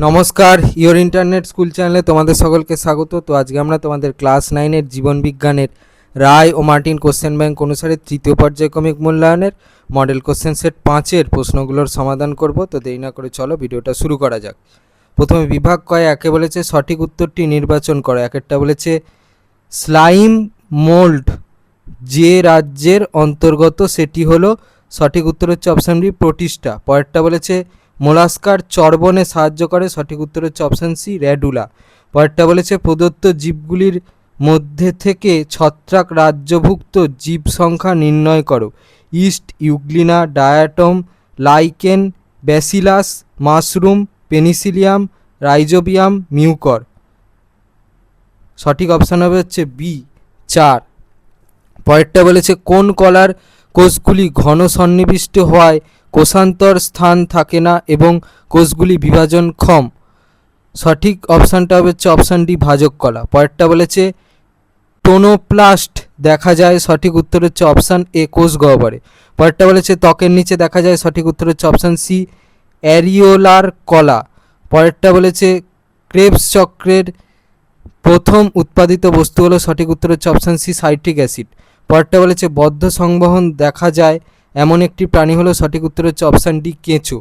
নমস্কার, your internet school চ্যানেলে তোমাদের সকলকে স্বাগত। তো আজকে আমরা তোমাদের ক্লাস 9-এর জীবন বিজ্ঞানের রায় ও মার্টিন কোশ্চেন ব্যাংক অনুসারে তৃতীয় পর্যায়ক্রমিক মূল্যায়নের মডেল কোশ্চেন সেট 5-এর প্রশ্নগুলোর সমাধান করব। তো দেরি না করে চলো ভিডিওটা শুরু করা যাক। প্রথমে বিভাগ কয় একে বলেছে সঠিক উত্তরটি নির্বাচন করো। একেরটা বলেছে স্লাইম মোল্ড যে রাজ্যের অন্তর্গত সেটি হলো, সঠিক উত্তর হচ্ছে অপশান বি প্রোটিস্টা। পরেরটা বলেছে মোলাস্কার চর্বণে সাহায্য করে, সঠিক উত্তর হচ্ছে অপশান সি র্যাডুলা। পরেরটা বলেছে প্রদত্ত জীবগুলির মধ্যে থেকে ছত্রাক রাজ্যভুক্ত জীব সংখ্যা নির্ণয় করো। East, euglena, diatom, lichen, bacillus, mushroom, Penicillium, rhizobium, mucor. সঠিক অপশান হবে হচ্ছে বি 4। পরেরটা বলেছে কোন কলার কোষগুলি ঘন সন্নিবিষ্ট হওয়ায় কোষান্তর স্থান থাকে না এবং কোষগুলি বিভাজনক্ষম। সঠিক অপশানটা হচ্ছে অপশান ডি ভাজক কলা। পরেরটা বলেছে টোনোপ্লাস্ট দেখা যায়, সঠিক উত্তর হচ্ছে অপশান এ কোষ গহ্বরে। পরেরটা বলেছে ত্বকের নিচে দেখা যায়, সঠিক উত্তর হচ্ছে অপশান সি অ্যারিওলার কলা। পরেরটা বলেছে ক্রেবস চক্রের প্রথম উৎপাদিত বস্তু হলো, সঠিক উত্তর হচ্ছে অপশান সি সাইট্রিক অ্যাসিড। পরেরটা বলেছে বদ্ধ সংবহন দেখা যায় এমন একটি প্রাণী হলো, সঠিক উত্তর হচ্ছে অপশান ডি কেঁচো।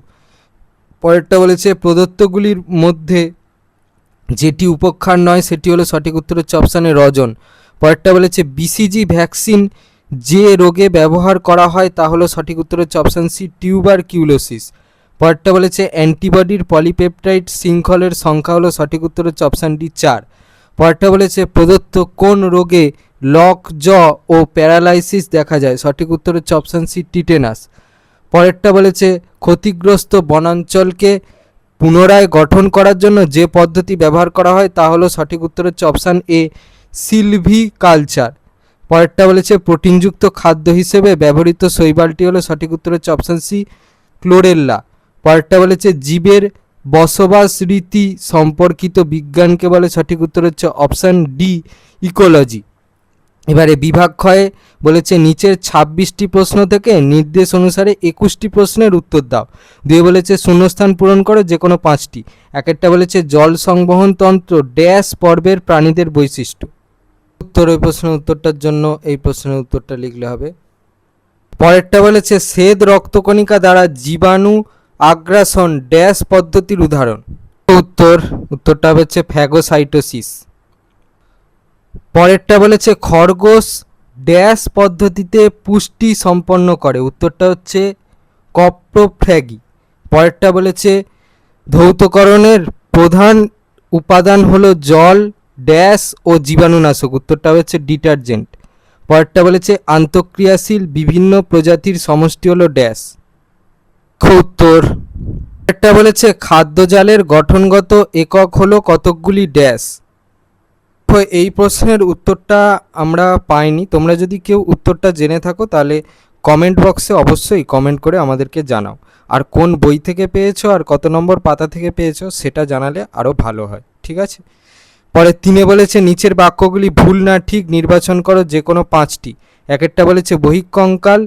পরেরটা বলেছে প্রদত্তগুলির মধ্যে যেটি উপক্ষার নয় সেটি হলো, সঠিক উত্তর হচ্ছে অপশান এ রজন। পরেরটা বলেছে বিসিজি ভ্যাকসিন যে রোগে ব্যবহার করা হয় তা হলো, সঠিক উত্তর হচ্ছে অপশান সি টিউবারকিউলোসিস। পরেরটা বলেছে অ্যান্টিবডির পলিপেপটাইড শৃঙ্খলের সংখ্যা হলো, সঠিক উত্তর হচ্ছে অপশান ডি 4। পরেরটা বলেছে প্রদত্ত কোন রোগে লক জ ও প্যারালাইসিস দেখা যায়, সঠিক উত্তর হচ্ছে অপশান সি টিটেনাস। পরেরটা বলেছে ক্ষতিগ্রস্ত বনাঞ্চলকে পুনরায় গঠন করার জন্য যে পদ্ধতি ব্যবহার করা হয় তা হলো, সঠিক উত্তর হচ্ছে অপশান এ সিলভিকালচার। পরেরটা বলেছে প্রোটিনযুক্ত খাদ্য হিসেবে ব্যবহৃত শৈবালটি হলো, সঠিক উত্তর হচ্ছে অপশান সি ক্লোরেল্লা। পরেরটা বলেছে জীবের বসবাস রীতি সম্পর্কিত বিজ্ঞানকে বলে, সঠিক উত্তর হচ্ছে অপশান ডি ইকোলজি। এবারে বিভাগ ক্ষয়ে বলেছে নিচের 26টি প্রশ্ন থেকে নির্দেশ অনুসারে 21টি প্রশ্নের উত্তর দাও। দিয়ে বলেছে শূন্যস্থান পূরণ করো যে কোনো 5টি। একেরটা বলেছে জল সংবহন তন্ত্র ড্যাশ পর্বের প্রাণীদের বৈশিষ্ট্য। উত্তর ওই প্রশ্নের উত্তরটার জন্য এই প্রশ্নের উত্তরটা লিখলে হবে। পরেরটা বলেছে শ্বেত রক্তকণিকা দ্বারা জীবাণু আগ্রাসন ড্যাশ পদ্ধতির উদাহরণ। উত্তরটা হচ্ছে ফ্যাগোসাইটোসিস। পরেরটা বলেছে খরগোশ ড্যাশ পদ্ধতিতে পুষ্টি সম্পন্ন করে, উত্তরটা হচ্ছে কপ্রোফ্যাগি। পরেরটা বলেছে ধৌতকরণের প্রধান উপাদান হলো জল ড্যাশ ও জীবাণুনাশক, উত্তরটা হচ্ছে ডিটারজেন্ট। পরেরটা বলেছে আন্তঃক্রিয়াশীল বিভিন্ন প্রজাতির সমষ্টি হলো ড্যাশ। উত্তর। পরেরটা বলেছে খাদ্যজালের গঠনগত একক হলো কতকগুলি ড্যাশ। এই প্রশ্নের উত্তরটা আমরা পাইনি, তোমরা যদি কেউ উত্তরটা জেনে থাকো তাহলে কমেন্ট বক্সে অবশ্যই কমেন্ট করে আমাদেরকে জানাও। আর কোন বই থেকে পেয়েছো আর কত নম্বর পাতা থেকে পেয়েছো সেটা জানালে আরও ভালো হয়, ঠিক আছে। পরে 3 বলেছে নিচের বাক্যগুলি ভুল না ঠিক নির্বাচন করো যে কোনো 5টি। একেরটা বলেছে বহিঃকঙ্কাল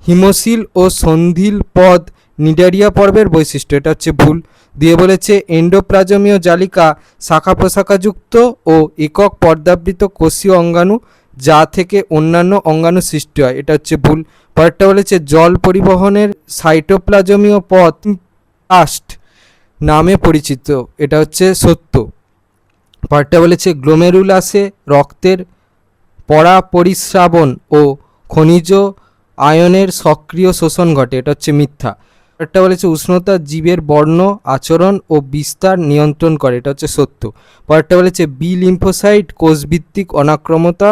হিমশিল ও সন্ধিল পদ নিডারিয়া পর্বের বৈশিষ্ট্য, এটা হচ্ছে ভুল। দিয়ে বলেছে এন্ডোপ্লাজমীয় জালিকা শাখা প্রশাখাযুক্ত ও একক পর্দাবৃত কোষীয় অঙ্গাণু যা থেকে অন্যান্য অঙ্গাণু সৃষ্টি হয়, এটা হচ্ছে ভুল। পরেরটা বলেছে জল পরিবহনের সাইটোপ্লাজমীয় পথ প্লাস্ট নামে পরিচিত, এটা হচ্ছে সত্য। পরেরটা বলেছে গ্লোমেরুলাসে রক্তের পরাপরিস্রাবণ ও খনিজ আয়নের সক্রিয় শোষণ ঘটে, এটা হচ্ছে মিথ্যা। একটা বলেছে উষ্ণতা জীবের বর্ণ আচরণ ও বিস্তার নিয়ন্ত্রণ করে, এটা হচ্ছে সত্য। পরেরটা বলেছে বি লিম্ফোসাইট কোষভিত্তিক অনাক্রমতা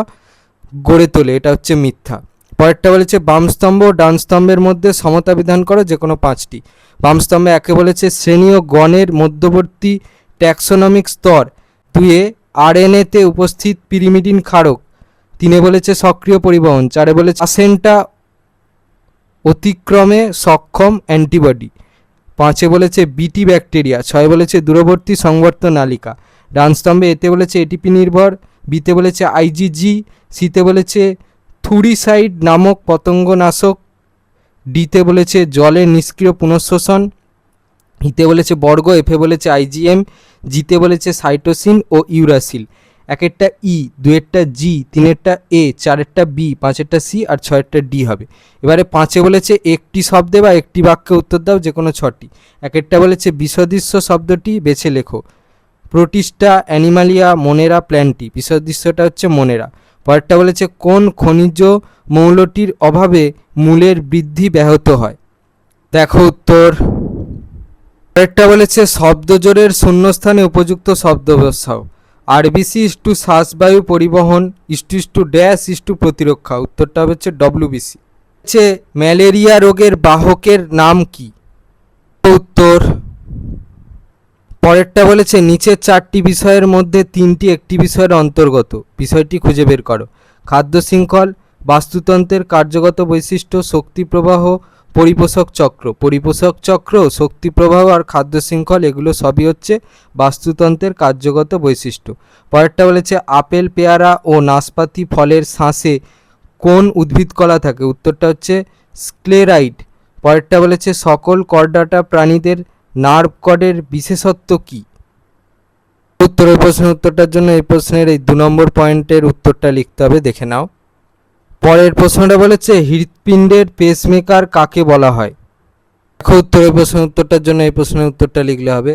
গড়ে তোলে, এটা হচ্ছে মিথ্যা। পরেরটা বলেছে বাম স্তম্ভ ও ডান স্তম্ভের মধ্যে সমতা বিধান করো যে কোনো 5টি। বাম স্তম্ভে একে বলেছে শ্রেণী ও গণের মধ্যবর্তী ট্যাক্সোনমিক স্তর। 2 আরএনএতে উপস্থিত পিরিমিডিন ক্ষারক। 3 বলেছে সক্রিয় পরিবহন। 4 বলেছে প্লাসেন্টা অতিক্রমে সক্ষম অ্যান্টিবডি। 5 বলেছে বিটি ব্যাকটেরিয়া। 6 বলেছে দূরবর্তী সংবর্ত নালিকা। ডান স্তম্ভে এতে বলেছে এটিপি নির্ভর। বিতে বলেছে আইজিজি। সিতে বলেছে থুরিসাইড নামক পতঙ্গনাশক। ডিতে বলেছে জলের নিষ্ক্রিয় পুনঃশোষণ। ইতে বলেছে বর্গ, এফে বলেছে আইজিএম, জিতে বলেছে সাইটোসিন ও ইউরাসিল। একেরটা ই, দুয়েরটা জি, তিনেরটা এ, চারেরটা বি, পাঁচেরটা সি আর ছয়েরটা ডি হবে। এবারে পাঁচে বলেছে একটি শব্দে বা একটি বাক্যে উত্তর দাও, যে কোনো ছটি। একেরটা বলেছে বিসদৃশ্য শব্দটি বেছে লেখো। Protista, Animalia, Monera, Plantae. বিসদৃশ্যটা হচ্ছে মোনেরা। পরেরটা বলেছে কোন খনিজ মৌলটির অভাবে মূলের বৃদ্ধি ব্যাহত হয়। দেখো উত্তর। পরেরটা বলেছে শব্দজোড়ের শূন্যস্থানে উপযুক্ত শব্দ বসাও। আরবিসি ইস্টু শ্বাসবায়ু পরিবহন ইস্টু ড্যাশ ইস্টু প্রতিরক্ষা। উত্তরটা হচ্ছে ডব্লিউবিসি। হচ্ছে ম্যালেরিয়া রোগের বাহকের নাম কি? উত্তর। পরেরটা বলেছে নিচের চারটি বিষয়ের মধ্যে তিনটি একটি বিষয়ের অন্তর্গত, বিষয়টি খুঁজে বের করো। খাদ্য শৃঙ্খল, বাস্তুতন্ত্রের কার্যগত বৈশিষ্ট্য, শক্তি প্রবাহ, পরিপোষক চক্র। পরিপোষক চক্র, শক্তি প্রবাহ আর খাদ্য শৃঙ্খল এগুলো সবই হচ্ছে বাস্তুতন্ত্রের কার্যগত বৈশিষ্ট্য। পরেরটা বলেছে আপেল, পেয়ারা ও নাশপাতি ফলের শাঁসে কোন উদ্ভিদকলা থাকে? উত্তরটা হচ্ছে স্ক্লেরাইড। পরেরটা বলেছে সকল করডাটা প্রাণীদের নার্ভ কর্ডের বিশেষত্ব কি? উত্তরের প্রশ্নের উত্তরটার জন্য এই প্রশ্নের এই 2 নম্বর পয়েন্টের উত্তরটা লিখতে হবে, দেখে নাও। পরের প্রশ্নটা বলেছে হৃৎপিণ্ডের পেসমেকার কাকে বলা হয়? দেখো উত্তরের প্রশ্নের উত্তরটার জন্য এই প্রশ্নের উত্তরটা লিখলে হবে।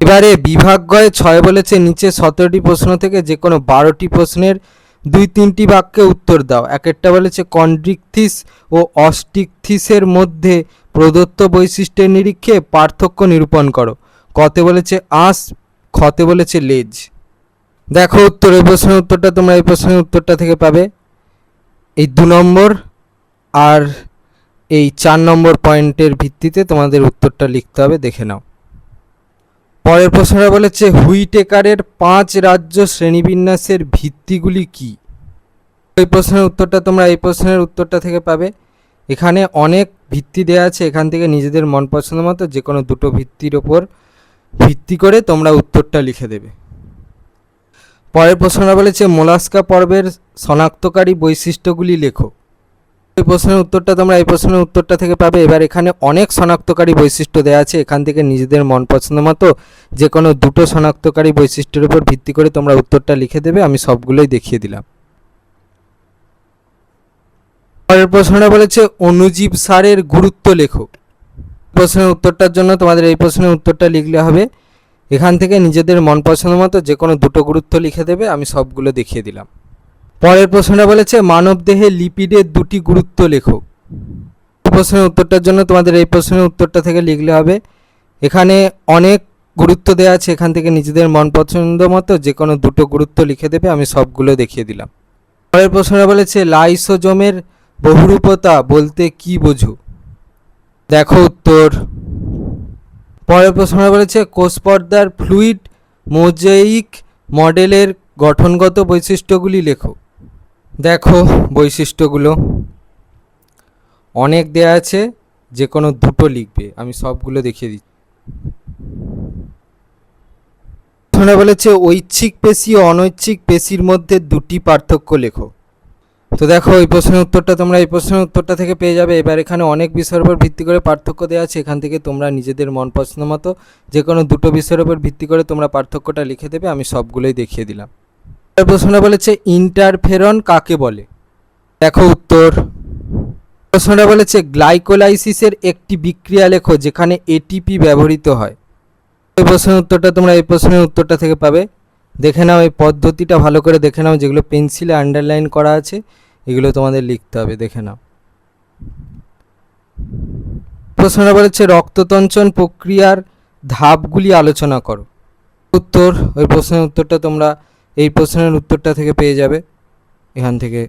এবারে বিভাগ গয়ে 6 বলেছে নিচে 17টি প্রশ্ন থেকে যে কোনো 12টি প্রশ্নের 2-3টি বাক্যে উত্তর দাও। একেরটা বলেছে কন্ড্রিকথিস ও অস্টিকথিসের মধ্যে প্রদত্ত বৈশিষ্ট্যের নিরীক্ষে পার্থক্য নিরূপণ করো। কতে বলেছে আঁশ, খতে বলেছে লেজ। দেখো উত্তর। এই প্রশ্নের উত্তরটা তোমরা এই প্রশ্নের উত্তরটা থেকে পাবে। এই 2 নম্বর আর এই 4 নম্বর পয়েন্টের ভিত্তিতে তোমাদের উত্তরটা লিখতে হবে, দেখে নাও। পরের প্রশ্নটা বলেছে হুইটেকারের 5 রাজ্য শ্রেণীবিন্যাসের ভিত্তিগুলি কি? এই প্রশ্নের উত্তরটা তোমরা এই প্রশ্নের উত্তরটা থেকে পাবে। এখানে অনেক ভিত্তি দেওয়া আছে, এখান থেকে নিজেদের মন পছন্দ মতো যে কোনো দুটো ভিত্তির ওপর ভিত্তি করে তোমরা উত্তরটা লিখে দেবে। পরের প্রশ্নটা বলেছে মোলাস্কা পর্বের শনাক্তকারী বৈশিষ্ট্যগুলি লেখো। এই প্রশ্নের উত্তরটা তোমরা এই প্রশ্নের উত্তরটা থেকে পাবে। এবার এখানে অনেক শনাক্তকারী বৈশিষ্ট্য দেওয়া আছে, এখান থেকে নিজেদের মন পছন্দ মতো যে কোনো দুটো শনাক্তকারী বৈশিষ্ট্যের উপর ভিত্তি করে তোমরা উত্তরটা লিখে দেবে। আমি সবগুলোই দেখিয়ে দিলাম। পরের প্রশ্নটা বলেছে অণুজীব সারের গুরুত্ব লেখো। প্রশ্নের উত্তরটার জন্য তোমাদের এই প্রশ্নের উত্তরটা লিখলে হবে। এখান থেকে নিজেদের মন পছন্দ মতো যে কোনো দুটো গুরুত্ব লিখে দেবে। আমি সবগুলো দেখিয়ে দিলাম। পরের প্রশ্নটা বলেছে মানবদেহে লিপিডের 2টি গুরুত্ব লেখো। প্রশ্নের উত্তরটার জন্য তোমাদের এই প্রশ্নের উত্তরটা থেকে লিখলে হবে। এখানে অনেক গুরুত্ব দেওয়া আছে, এখান থেকে নিজেদের মন পছন্দ মতো যে কোনো দুটো গুরুত্ব লিখে দেবে। আমি সবগুলো দেখিয়ে দিলাম। পরের প্রশ্নটা বলেছে লাইসোজোমের বহুরূপতা বলতে কি বোঝো? দেখো উত্তর। পরের প্রশ্নটা বলেছে কোষপর্দার ফ্লুইড মোজাইক মডেলের গঠনগত বৈশিষ্ট্যগুলি লেখো। দেখো বৈশিষ্ট্যগুলো অনেক দেয়া আছে, যে কোনো দুটো লিখবে। আমি সবগুলো দেখিয়ে দিচ্ছি। প্রশ্নটা বলেছে ঐচ্ছিক পেশি ও অনৈচ্ছিক পেশির মধ্যে 2টি পার্থক্য লেখো। তো দেখো এই প্রশ্নের উত্তরটা তোমরা এই প্রশ্নের উত্তরটা থেকে পেয়ে যাবে। এবার এখানে অনেক বিষয়ের উপর ভিত্তি করে পার্থক্য দেওয়া আছে, এখান থেকে তোমরা নিজেদের মন পছন্দ মতো যে কোনো দুটো বিষয়ের উপর ভিত্তি করে তোমরা পার্থক্যটা লিখে দেবে। আমি সবগুলোই দেখিয়ে দিলাম। প্রশ্নটা বলেছে ইন্টারফেরন কাকে বলে? দেখো উত্তর। প্রশ্নটা বলেছে গ্লাইকোলাইসিসের একটি বিক্রিয়া লেখো যেখানে এটিপি ব্যবহৃত হয়। এই প্রশ্নের উত্তরটা তোমরা এই প্রশ্নের উত্তরটা থেকে পাবে। দেখে নাও এই পদ্ধতিটা ভালো করে দেখে নাও, যেগুলো পেন্সিলে আন্ডারলাইন করা আছে এগুলো তোমাদের লিখতে হবে, দেখে নাও। প্রশ্নটা বলেছে রক্ততঞ্চন প্রক্রিয়ার ধাপগুলি আলোচনা করো। উত্তর। ওই প্রশ্নের উত্তরটা তোমরা এই প্রশ্নের উত্তরটা থেকে পেয়ে যাবে এখান থেকে।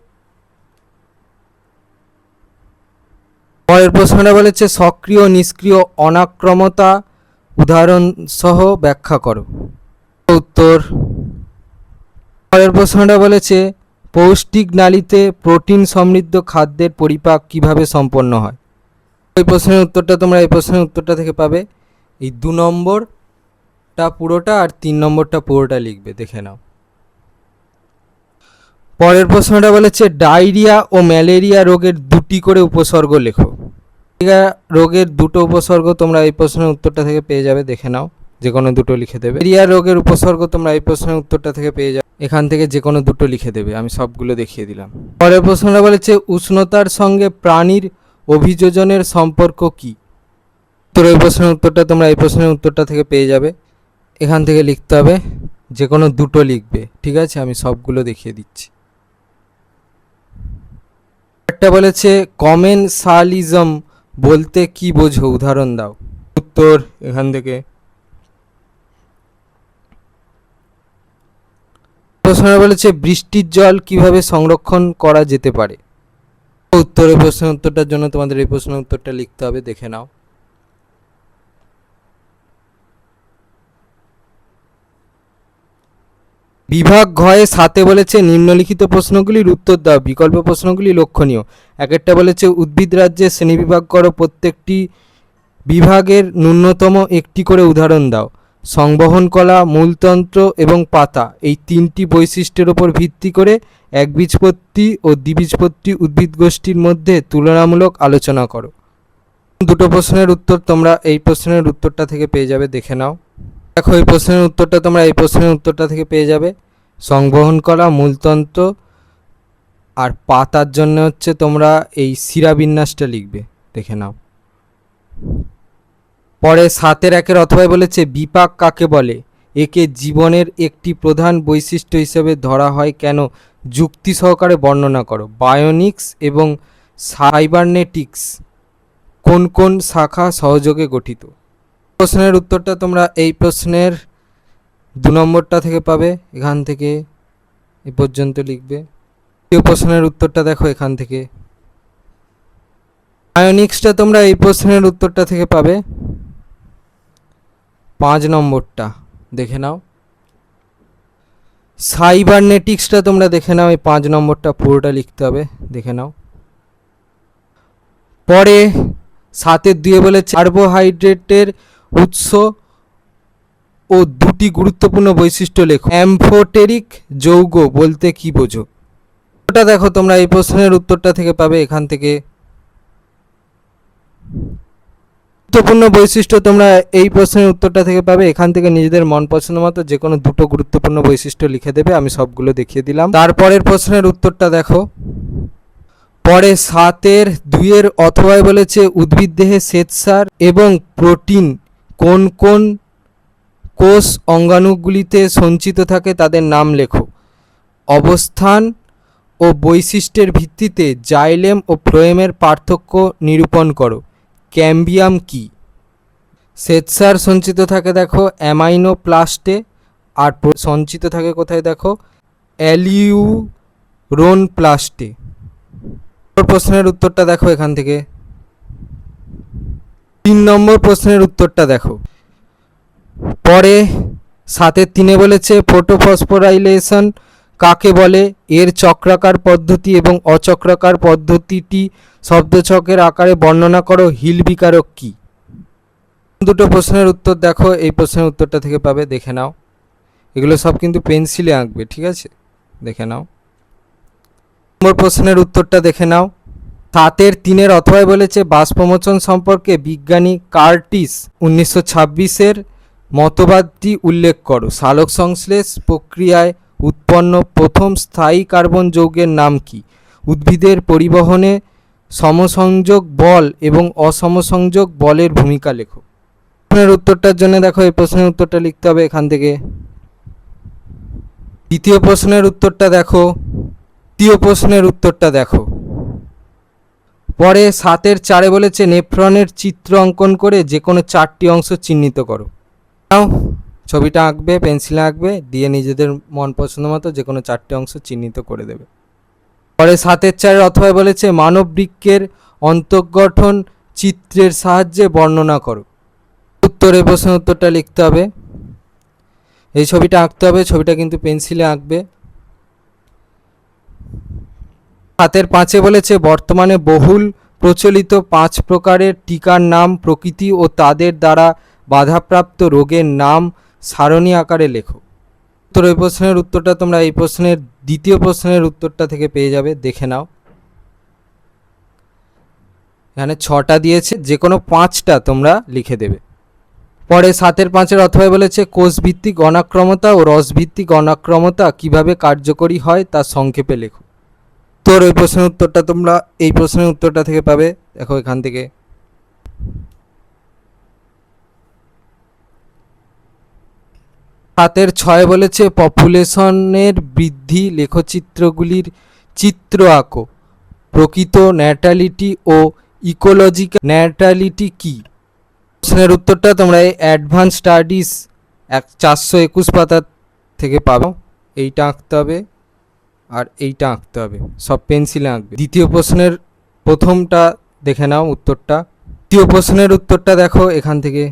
পরের প্রশ্নটা বলেছে সক্রিয় নিষ্ক্রিয় অনাক্রমতা উদাহরণ সহ ব্যাখ্যা করো। উত্তর। পরের প্রশ্নটা বলেছে পৌষ্টিক নালীতে প্রোটিন সমৃদ্ধ খাদ্যের পরিপাক কিভাবে সম্পন্ন হয়। এই প্রশ্নের উত্তরটা তোমরা এই প্রশ্নের উত্তরটা থেকে পাবে। এই 2 নম্বরটা পুরোটা আর 3 নম্বরটা পুরোটা লিখবে, দেখে নাও। পরের প্রশ্নটা বলেছে ডায়রিয়া ও ম্যালেরিয়া রোগের 2টি করে উপসর্গ লেখো। ম্যালেরিয়া রোগের দুটো উপসর্গ তোমরা এই প্রশ্নের উত্তরটা থেকে পেয়ে যাবে, দেখে নাও, যে কোনো দুটো লিখে দেবে। ম্যালেরিয়া রোগের উপসর্গ তোমরা এই প্রশ্নের উত্তরটা থেকে পেয়ে যাবে, এখান থেকে যে কোনো দুটো লিখে দেবে, আমি সবগুলো দেখিয়ে দিলাম। পরের প্রশ্নটা বলেছে উষ্ণতার সঙ্গে প্রাণীর অভিযোজনের সম্পর্ক কি? তো এই প্রশ্নের উত্তরটা তোমরা এই প্রশ্নের উত্তরটা থেকে পেয়ে যাবে, এখান থেকে লিখতে হবে, যে কোনো দুটো লিখবে, ঠিক আছে, আমি সবগুলো দেখিয়ে দিচ্ছি। একটা বলেছে কমেনসালিজম বলতে কি বোঝো, উদাহরণ দাও। উত্তর এখান থেকে। প্রশ্নটা বলেছে বৃষ্টির জল কিভাবে সংরক্ষণ করা যেতে পারে। উত্তরের প্রশ্নের উত্তরটার জন্য তোমাদের এই প্রশ্নের উত্তরটা লিখতে হবে, দেখে নাও। বিভাগ ঘয়ে সাথে বলেছে নিম্নলিখিত প্রশ্নগুলির উত্তর দাও, বিকল্প প্রশ্নগুলি লক্ষণীয়। এক একটা বলেছে উদ্ভিদ রাজ্যে শ্রেণীবিভাগ করো, প্রত্যেকটি বিভাগের ন্যূনতম একটি করে উদাহরণ দাও। সংবহন কলা, মূলতন্ত্র এবং পাতা এই তিনটি বৈশিষ্ট্যের উপর ভিত্তি করে একবীজপত্রী ও দ্বিবীজপত্রী উদ্ভিদ গোষ্ঠীর মধ্যে তুলনামূলক আলোচনা করো। দুটো প্রশ্নের উত্তর তোমরা এই প্রশ্নের উত্তরটা থেকে পেয়ে যাবে, দেখে নাও। দেখো এই প্রশ্নের উত্তরটা তোমরা এই প্রশ্নের উত্তরটা থেকে পেয়ে যাবে, সংবহন কলা, মূলতন্ত্র আর পাতার জন্য হচ্ছে তোমরা এই শিরাবিন্যাসটা লিখবে, দেখে নাও। পরে 7-1 অথবা বলেছে বিপাক কাকে বলে, একে জীবনের একটি প্রধান বৈশিষ্ট্য হিসেবে ধরা হয় কেন, যুক্তি সহকারে বর্ণনা করো। বায়োনিক্স এবং সাইবারনেটিক্স কোন কোন শাখা সহযোগে গঠিত। প্রশ্নের উত্তরটা তোমরা এই প্রশ্নের 2 নম্বরটা থেকে পাবে, এখান থেকে এ পর্যন্ত লিখবে। এই প্রশ্নের উত্তরটা দেখো এখান থেকে। বায়োনিক্সটা তোমরা এই প্রশ্নের উত্তরটা থেকে পাবে 5 নম্বরটা, দেখে নাও। সাইবারনেটিক্সটা তোমরা দেখে নাও, এই 5 নম্বরটা পুরোটা লিখতে হবে, দেখে নাও। পরে 7-2 বলেছে কার্বোহাইড্রেটের উৎস ও দুটি গুরুত্বপূর্ণ বৈশিষ্ট্য লেখো। অ্যামফোটেরিক যৌগ বলতে কি বোঝো। ওটা দেখো তোমরা এই প্রশ্নের উত্তরটা থেকে পাবে, এখান থেকে। গুরুত্বপূর্ণ বৈশিষ্ট্য তোমরা এই প্রশ্নের উত্তরটা থেকে পাবে, এখান থেকে নিজেদের মন পছন্দ মতো যে কোনো দুটো গুরুত্বপূর্ণ বৈশিষ্ট্য লিখে দেবে, আমি সবগুলো দেখিয়ে দিলাম। তারপরের প্রশ্নের উত্তরটা দেখো। পরে 7-2 অথবায় বলেছে উদ্ভিদ দেহে শ্বেতসার এবং প্রোটিন কোন কোন কোষ অঙ্গাণুগুলিতে সঞ্চিত থাকে তাদের নাম লেখো। অবস্থান ও বৈশিষ্ট্যের ভিত্তিতে জাইলেম ও ফ্লোয়েমের পার্থক্য নিরূপণ করো। ক্যাম্বিয়াম কি। শ্বেতসার সঞ্চিত থাকে দেখো অ্যামাইনোপ্লাস্টে, আর সঞ্চিত থাকে কোথায় দেখো অ্যালিউরোন প্লাস্টে। প্রশ্নের উত্তরটা দেখো এখান থেকে। 3 নম্বর প্রশ্নের উত্তরটা দেখো। পরে 7-3 বলেছে ফটোফসফোরাইলেশন কাকে বলে, এর চক্রাকার পদ্ধতি এবং অচক্রাকার পদ্ধতিটি শব্দছকের আকারে বর্ণনা করো। হিল বিকারক কি। দুটো প্রশ্নের উত্তর দেখো এই প্রশ্নের উত্তরটা থেকে পাবে, দেখে নাও। এগুলো সব কিন্তু পেন্সিলে আঁকবে, ঠিক আছে, দেখে নাও। নম্বর প্রশ্নের উত্তরটা দেখে নাও। 7-3 অথবায় বলেছে বাষ্পমোচন সম্পর্কে বিজ্ঞানী কার্টিস 1926 মতবাদটি উল্লেখ করো। সালোক সংশ্লেষ প্রক্রিয়ায় উৎপন্ন প্রথম স্থায়ী কার্বন যৌগের নাম কি। উদ্ভিদের পরিবহনে সমসংযোগ বল এবং অসমসংযোগ বলের ভূমিকা লেখো। প্রশ্নের উত্তরটার জন্য দেখো এই প্রশ্নের উত্তরটা লিখতে হবে, এখান থেকে। দ্বিতীয় প্রশ্নের উত্তরটা দেখো। তৃতীয় প্রশ্নের উত্তরটা দেখো। পরে 7-4 বলেছে নেফ্রনের চিত্র অঙ্কন করে যে কোনো 4টি অংশ চিহ্নিত করো। নাও ছবিটা আঁকবে, পেন্সিলে আঁকবে, দিয়ে নিজেদের মন পছন্দ মতো যে কোনো 4টে অংশ চিহ্নিত করে দেবে। পরে 7-4 অথবা বলেছে মানব বৃক্কের অন্তর্গঠন চিত্রের সাহায্যে বর্ণনা করো। উত্তরে প্রশ্নের উত্তরটা লিখতে হবে, এই ছবিটা আঁকতে হবে, ছবিটা কিন্তু পেন্সিলে আঁকবে। 7-5 বলেছে বর্তমানে বহুল প্রচলিত 5 প্রকারের টিকার নাম, প্রকৃতি ও তাদের দ্বারা বাধাপ্রাপ্ত রোগের নাম সারণী আকারে লেখো। উত্তর এই প্রশ্নের উত্তরটা তোমরা এই প্রশ্নের দ্বিতীয় প্রশ্নের উত্তরটা থেকে পেয়ে যাবে, দেখে নাও। এখানে 6টা দিয়েছে, যে কোনো 5টা তোমরা লিখে দেবে। পরে 7-এর 5-এর অথবা বলেছে কোষভিত্তিক অনাক্রমতা ও রসভিত্তিক অনাক্রমতা কিভাবে কার্যকরী হয় তা সংক্ষেপে লেখো। তোর এই প্রশ্নের উত্তরটা তোমরা এই প্রশ্নের উত্তরটা থেকে পাবে, দেখো এখান থেকে। 7-এর 6 বলেছে পপুলেশনের বৃদ্ধি লেখচিত্রগুলির চিত্র আঁকো। প্রকৃত ন্যাটালিটি ও ইকোলজিক্যাল ন্যাটালিটি কী? প্রশ্নের উত্তরটা তোমরা এই অ্যাডভান্স স্টাডিজ 421 পাতা থেকে পাবো। এইটা আঁকতে হবে আর এইটা আঁকতে হবে, সব পেন্সিলে আঁকবে। দ্বিতীয় প্রশ্নের প্রথমটা দেখে নাও উত্তরটা। দ্বিতীয় প্রশ্নের উত্তরটা দেখো এখান থেকে।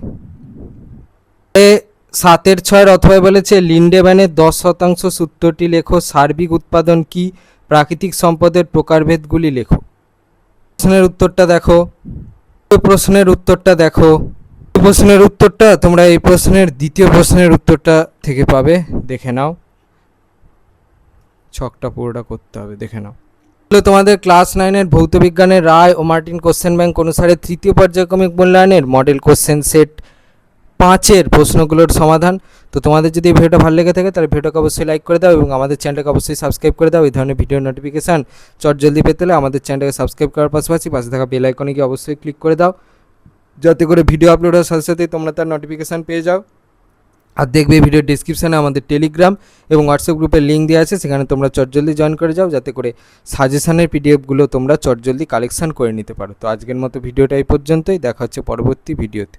7-এর 6 অথবা বলেছে লিন্ডেম্যানের 10% সূত্রটি লেখো। সার্বিক উৎপাদন কি? প্রাকৃতিক সম্পদের প্রকারভেদগুলি লেখো। প্রশ্নের উত্তরটা দেখো। প্রশ্নের উত্তরটা দেখো। প্রশ্নের উত্তরটা তোমরা এই প্রশ্নের দ্বিতীয় প্রশ্নের উত্তরটা থেকে পাবে, দেখে নাও। ছকটা পুরোটা করতে হবে, দেখে নাও। তোমাদের ক্লাস 9-এর ভৌত বিজ্ঞানের রায় ও মার্টিন কোশ্চেন ব্যাংক অনুসারে তৃতীয় পর্যায়ক্রমিক মূল্যায়নের মডেল কোশ্চেন সেট 5-এর প্রশ্নগুলোর সমাধান। তো তোমাদের যদি এই ভিডিওটা ভালো লেগে থাকে তাহলে ভিডিওকে অবশ্যই লাইক করে দাও এবং আমাদের চ্যানেলটাকে অবশ্যই সাবস্ক্রাইব করে দাও। এই ধরনের ভিডিও নোটিফিকেশান জলদি পেতে হলে আমাদের চ্যানেলটাকে সাবস্ক্রাইব করার পাশাপাশি পাশে থাকা বেল আইকনে গিয়ে অবশ্যই ক্লিক করে দাও, যাতে করে ভিডিও আপলোড হওয়ার সাথে সাথেই তোমরা তার নোটিফিকেশান পেয়ে যাও। আর দেখবে ভিডিওর ডিসক্রিপশানে আমাদের টেলিগ্রাম এবং হোয়াটসঅ্যাপ গ্রুপের লিঙ্ক দেওয়া আছে, সেখানে তোমরা জলদি জয়েন করে যাও, যাতে করে সাজেশানের পিডিএফগুলো তোমরা জলদি কালেকশান করে নিতে পারো। তো আজকের মতো ভিডিওটা এই পর্যন্তই, দেখা হচ্ছে পরবর্তী ভিডিওতে।